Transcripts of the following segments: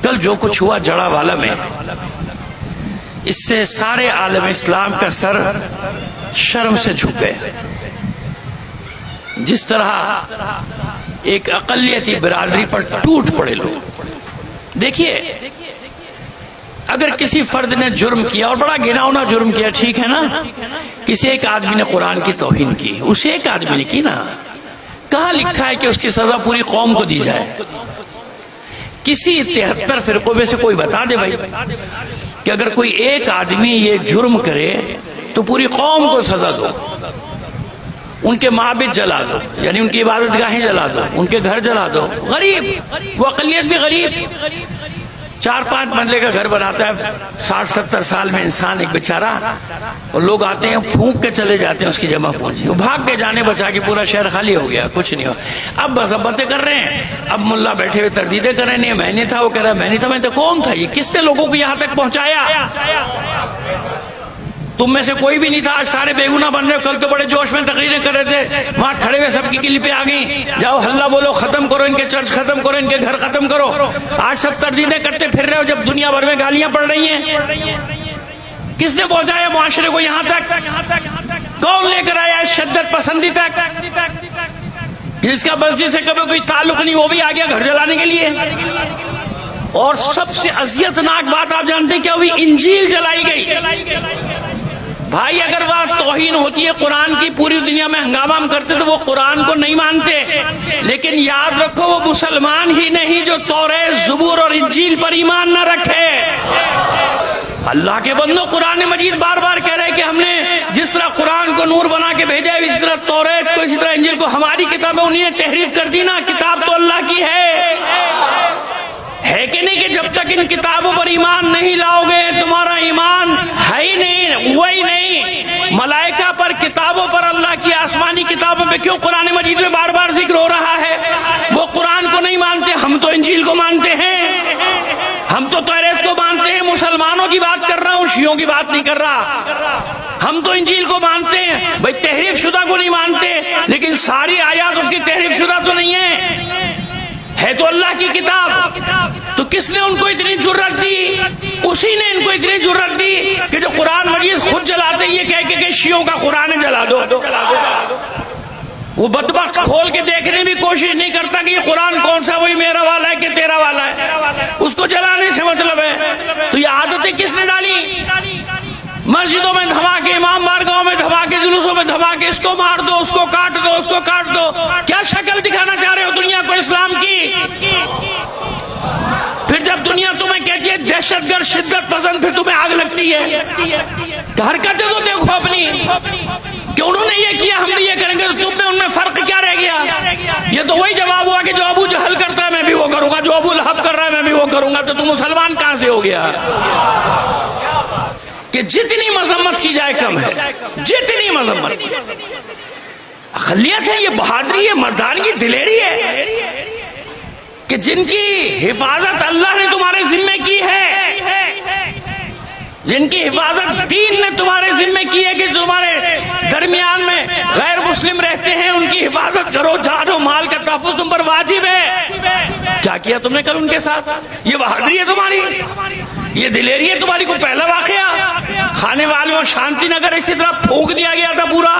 کل جو کچھ ہوا جڑا والا میں، اس سے سارے عالم اسلام کا سر شرم سے جھک گئے. جس طرح ایک اقلیتی برادری پر ٹوٹ پڑے لوگ. دیکھیے اگر کسی فرد نے جرم کیا اور بڑا گھناؤنا جرم کیا، ٹھیک ہے نا، کسی ایک آدمی نے قرآن کی توہین کی، اسے ایک آدمی نے کی نا، کہاں لکھا ہے کہ اس کی سزا پوری قوم کو دی جائے؟ کسی 73 فرقوں میں سے کوئی بتا دے بھائی کہ اگر کوئی ایک آدمی یہ جرم کرے تو پوری قوم کو سزا دو، ان کے معابد جلا دو، یعنی ان کی عبادت گاہیں جلا دو، ان کے گھر جلا دو. غریب، وہ اقلیت بھی غریب، 4-5 منزلے کا گھر بناتا ہے 60-70 سال میں انسان ایک بیچارہ، اور لوگ آتے ہیں پھونک کے چلے جاتے ہیں اس کی جمع پونجی، وہ بھاگ کے جانے بچا کے پورا شہر خالی ہو گیا، کچھ نہیں ہوا. اب مذمتیں کر رہے ہیں، اب ملا بیٹھے ہوئے تردیدیں کر رہے ہیں، نہیں میں نہیں تھا، وہ کہہ رہا ہے میں نہیں تھا. میں تو کون تھا؟ یہ کس نے لوگوں کو یہاں تک پہنچایا؟ تم میں سے کوئی بھی نہیں تھا، آج سارے بے گناہ بن رہے ہو. کل تو بڑے جوش میں تقریریں کر رہے تھے، وہاں کھڑے ہوئے سب کی کلپیں آ گئیں، جاؤ ہلہ بولو، ختم کرو ان کے چرچ، ختم کرو ان کے گھر، ختم کرو. آج سب تردیدیں کرتے پھر رہے ہو جب دنیا بھر میں گالیاں پڑ رہی ہیں. کس نے پہنچایا معاشرے کو یہاں تک؟ کون لے کر آیا اس شدت پسندی تک؟ جس کا مسجد سے کبھی کوئی تعلق نہیں، وہ بھی آ گیا گھر جلانے کے لیے. اور سب سے اذیت ناک بات آپ جانتے ہیں کیا ہوئی؟ انجیل جلائی گئی. بھائی اگر وہاں توہین ہوتی ہے قرآن کی، پوری دنیا میں ہنگامہ ہم کرتے تو وہ قرآن کو نہیں مانتے. لیکن یاد رکھو وہ مسلمان ہی نہیں جو توریت، زبور اور انجیل پر ایمان نہ رکھے. اللہ کے بندو، قرآن مجید بار بار کہہ رہے کہ ہم نے جس طرح قرآن کو نور بنا کے بھیجا ہے، اسی طرح توریت کو، اسی طرح انجیل کو. ہماری کتابیں انہیں نے تحریف کر دی نا. کتاب تو اللہ کی ہے کہ نہیں؟ کہ جب تک ان کتابوں پر ایمان نہیں لاؤ گے تمہارا ایمان ہے ہی نہیں، ہوا ہی نہیں. ملائکہ پر، کتابوں پر، اللہ کی آسمانی کتابوں پہ کیوں قرآن مجید میں بار بار ذکر ہو رہا ہے؟ وہ قرآن کو نہیں مانتے، ہم تو انجیل کو مانتے ہیں، ہم تو توریت کو مانتے ہیں. مسلمانوں کی بات کر رہا ہوں، شیعوں کی بات نہیں کر رہا. ہم تو انجیل کو مانتے ہیں بھائی، تحریف شدہ کو نہیں مانتے، لیکن ساری آیات اس کی تحریف شدہ تو نہیں ہے تو اللہ کی کتاب. تو کس نے ان کو اتنی جرت دی؟ اسی نے ان کو اتنی جرت دی کہ جو قرآن مجید خود جلاتے یہ کہہ کے کہ شیعوں کا قرآن جلا دو. وہ بدبخت کھول کے دیکھنے بھی کوشش نہیں کرتا کہ یہ قرآن کون سا، وہی میرا والا ہے کہ تیرا والا ہے. اس کو جلانے سے مطلب ہے. تو یہ عادتیں کس نے ڈالی؟ مسجدوں میں دھماکے، امام بارگاہوں میں دھماکے، جلوسوں میں دھماکے، اس کو مار دو، اس کو کاٹ دو، اس کو کاٹ دو. کیا شکل دکھانا چاہ رہے ہو دنیا کو اسلام کی؟ پھر جب دنیا تمہیں کہتی ہے دہشت گرد، شدت پسند، پھر تمہیں آگ لگتی ہے. حرکتیں تو دیکھو اپنی کہ انہوں نے یہ کیا، ہم نے یہ کریں گے، تو تم میں ان میں فرق کیا رہ گیا؟ یہ تو وہی جواب ہوا کہ جو ابو جہل کرتا ہے میں بھی وہ کروں گا، جو ابو لہب کر رہا ہے میں بھی وہ کروں گا. تو تم مسلمان کہاں سے ہو گیا؟ کہ جتنی مذمت کی جائے کم ہے، جتنی مذمت کی. اقلیت ہے، یہ بہادری ہے، مردانگی، دلیری ہے کہ جن کی حفاظت اللہ نے تمہارے ذمہ کی ہے، جن کی حفاظت دین نے تمہارے ذمہ کی ہے کہ تمہارے درمیان میں غیر مسلم رہتے ہیں، ان کی حفاظت کرو. جان و مال کا تحفظ تم پر واجب ہے. کیا کیا تم نے کل ان کے ساتھ؟ یہ بہادری ہے تمہاری، یہ دلیری ہے تمہاری. کو پہلا واقعہ خانے والے میں شانتی نگر اسی طرح پھونک دیا گیا تھا پورا.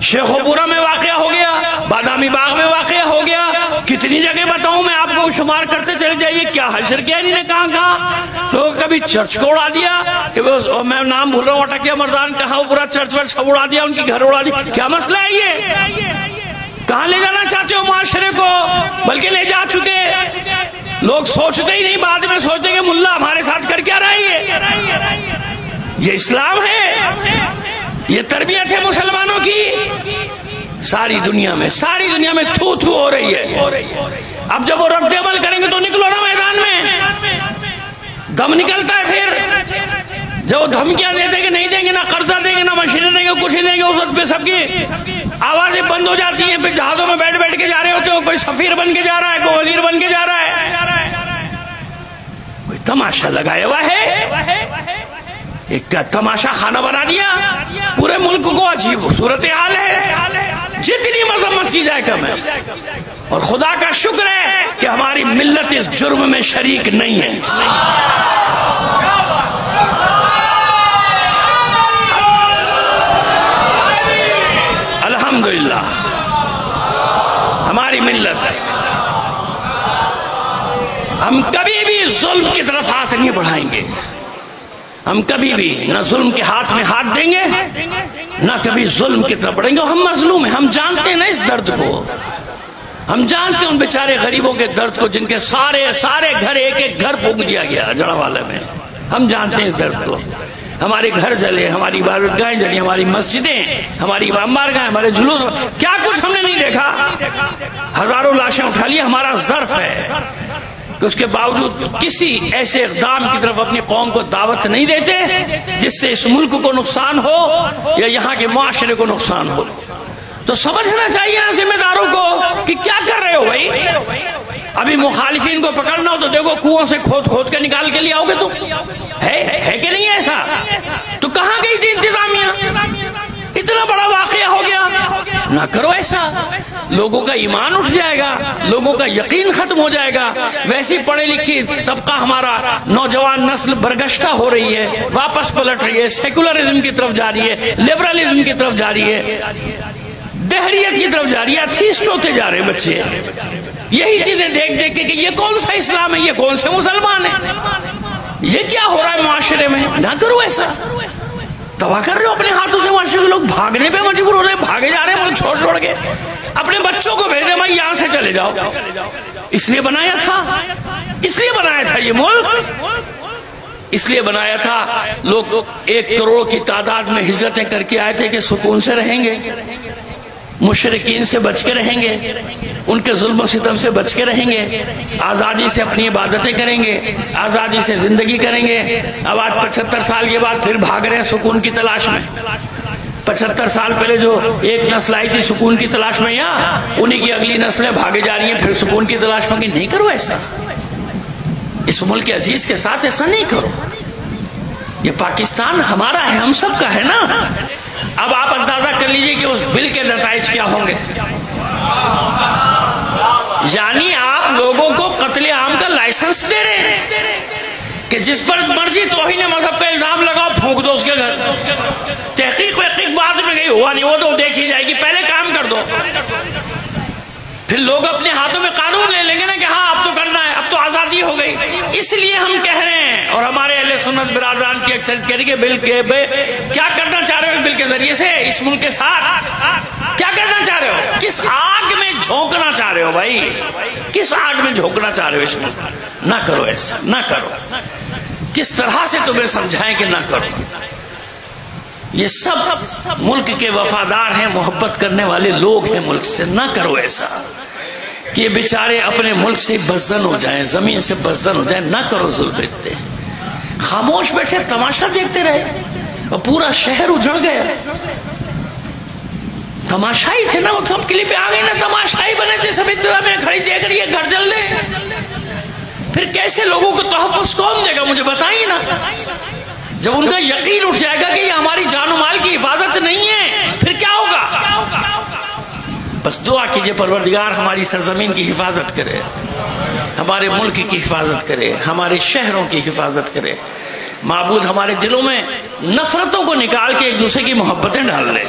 شیخو پورا میں واقعہ ہو گیا، بادامی باغ میں واقعہ ہو گیا. کتنی جگہ بتاؤں میں آپ کو، شمار کرتے چلے جائیے. کیا حشر کیا انہوں نے کہاں تو کبھی چرچ کو اڑا دیا کہ میں نام بھول رہا ہوں، اٹکیا مردان کہاں، پورا چرچ ورچ سب اڑا دیا، ان کی گھر اڑا دیا. کیا مسئلہ ہے یہ؟ کہاں لے جانا چاہتے ہو معاشرے کو؟ بلکہ لے جا چکے. لوگ سوچتے ہی نہیں، بعد میں سوچتے کہ ملا ہمارے ساتھ کر کیا رہا ہے. یہ اسلام ہے، یہ تربیت ہے مسلمانوں کی. ساری دنیا میں تھو تھو ہو رہی ہے. اب جب وہ رد عمل کریں گے تو نکلو نا میدان میں. دم نکلتا ہے پھر جب وہ دھمکیاں دیتے کہ نہیں دیں گے، نہ قرضہ دیں گے، نہ مشینیں دیں گے، کچھ نہیں دیں گے. اس وقت پہ سب کی آوازیں بند ہو جاتی ہیں. پھر جہازوں میں بیٹھ بیٹھ کے جا رہے ہوتے ہو، کوئی سفیر بن کے جا رہا ہے، کوئی وزیر بن کے جا رہا ہے. کوئی تماشا لگایا ہوا ہے، ایک تماشا خانہ بنا دیا. پورے ملک کو عجیب صورتحال ہے. جتنی مذمت کی جائے کم ہے. اور خدا کا شکر ہے کہ ہماری ملت اس جرم میں شریک نہیں ہے. الحمدللہ ہماری ملت، ہم کبھی بھی ظلم کی طرف ہاتھ نہیں بڑھائیں گے. ہم کبھی بھی نہ ظلم کے ہاتھ میں ہاتھ دیں گے، نہ کبھی ظلم کی طرف بڑھیں گے. ہم مظلوم ہیں، ہم جانتے ہیں نا اس درد کو. ہم جانتے ہیں ان بیچارے غریبوں کے درد کو، جن کے سارے گھر ایک گھر پھونک دیا گیا جڑاوالے میں. ہم جانتے ہیں اس درد کو. ہمارے گھر جلے، ہماری عبادت گاہیں جلی، ہماری مسجدیں، ہماری امام بارگاہیں، ہمارے جلوس، کیا کچھ ہم نے نہیں دیکھا. ہزاروں لاشیں اٹھا لی. ہمارا ظرف ہے کہ اس کے باوجود کسی ایسے اقدام کی طرف اپنی قوم کو دعوت نہیں دیتے جس سے اس ملک کو نقصان ہو یا یہاں کے معاشرے کو نقصان ہو. تو سمجھنا چاہیے نا ذمہ داروں کو کہ کیا کر رہے ہو بھائی. ابھی مخالفین کو پکڑنا ہو تو دیکھو کنویں سے کھود کے نکال کے لے آؤ گے. تم ہے کہ نہیں ایسا؟ تو کہاں گئی تھی انتظامیہ؟ اتنا بڑا واقعہ ہو گیا. نہ کرو ایسا. لوگوں کا ایمان اٹھ جائے گا، لوگوں کا یقین ختم ہو جائے گا. ویسی پڑھے لکھی طبقہ ہمارا نوجوان نسل برگشتہ ہو رہی ہے، واپس پلٹ رہی ہے، سیکولرزم کی طرف جا رہی ہے، لبرلزم کی طرف جا رہی ہے، دہریت کی طرف جا رہی ہے. ایتھیسٹ ہوتے جا رہے بچے یہی چیزیں دیکھ دیکھ کے کہ یہ کون سا اسلام ہے، یہ کون سے مسلمان ہیں، یہ کیا ہو رہا ہے معاشرے میں. نہ کرو ایسا. تباہ کر رہے ہو اپنے ہاتھوں سے معاشرے کے. لوگ بھاگنے پہ مجبور ہو رہے ہیں، بھاگے جا رہے ہیں ملک چھوڑ کے. اپنے بچوں کو بھیجے بھائی یہاں سے چلے جاؤ. اس لیے بنایا تھا یہ ملک، اس لیے بنایا تھا. لوگ 1 کروڑ کی تعداد میں ہجرتیں کر کے آئے تھے کہ سکون سے رہیں گے، مشرکین سے بچ کے رہیں گے، ان کے ظلم و ستم سے بچ کے رہیں گے، آزادی سے اپنی عبادتیں کریں گے، آزادی سے زندگی کریں گے. اب آج 75 سال کے بعد پھر بھاگ رہے ہیں سکون کی تلاش میں. 75 سال پہلے جو ایک نسل آئی تھی سکون کی تلاش میں، یہاں انہی کی اگلی نسلیں بھاگے جا رہی ہیں پھر سکون کی تلاش میں. نہیں کرو ایسا. اس ملک عزیز کے ساتھ ایسا نہیں کرو. یہ پاکستان ہمارا ہے، ہم سب کا ہے نا. اب آپ اندازہ کر لیجئے کہ اس بل کے نتائج کیا ہوں گے. یعنی آپ لوگوں کو قتل عام کا لائسنس دے رہے ہیں کہ جس پر مرضی توہین مذہب کا الزام لگاؤ، پھونک دو اس کے گھر. تحقیق بعد میں گئی ہوا نہیں، وہ تو دیکھی جائے گی. پہلے کام کر دو، پھر لوگ اپنے ہاتھوں میں قانون لے لیں گے نا کہ ہاں اب تو کرنا ہے، اب تو آزادی ہو گئی. اس لیے ہم کہہ رہے ہیں، اور ہمارے اہل سنت برادران کی اکثریت کہہ رہی کہ بل کے کیا کرنا چاہ رہے ہو. بل کے ذریعے سے اس ملک کے ساتھ کیا کرنا چاہ رہے ہو؟ کس آگ میں جھونکنا چاہ رہے ہو بھائی؟ کس آگ میں جھونکنا چاہ رہے ہو اس ملک؟ نہ کرو ایسا، نہ کرو. کس طرح سے تمہیں سمجھائیں کہ نہ کرو. یہ سب ملک کے وفادار ہیں، محبت کرنے والے لوگ ہیں ملک سے. نہ کرو ایسا کہ یہ بیچارے اپنے ملک سے بزن ہو جائیں، زمین سے بزن ہو جائیں. نہ کرو ظلم. اتنے خاموش بیٹھے تماشا دیکھتے رہے اور پورا شہر اجڑ گیا. تماشائی تھے نا، وہ سب کلپ پہ آ گئی نا، تماشائی بنے تھے سب. انتظامیہ کھڑی دیکھ رہی ہے گھر جل رہے. پھر کیسے لوگوں کو تحفظ کون دے گا؟ مجھے بتائیے نا. جب ان کا یقین اٹھ جائے گا کہ یہ ہماری جان و مال کی حفاظت نہیں ہے، پھر کیا ہوگا؟ بس دعا کیجئے پروردگار ہماری سرزمین کی حفاظت کرے، ہمارے ملک کی حفاظت کرے، ہمارے شہروں کی حفاظت کرے. معبود ہمارے دلوں میں نفرتوں کو نکال کے ایک دوسرے کی محبتیں ڈال دے.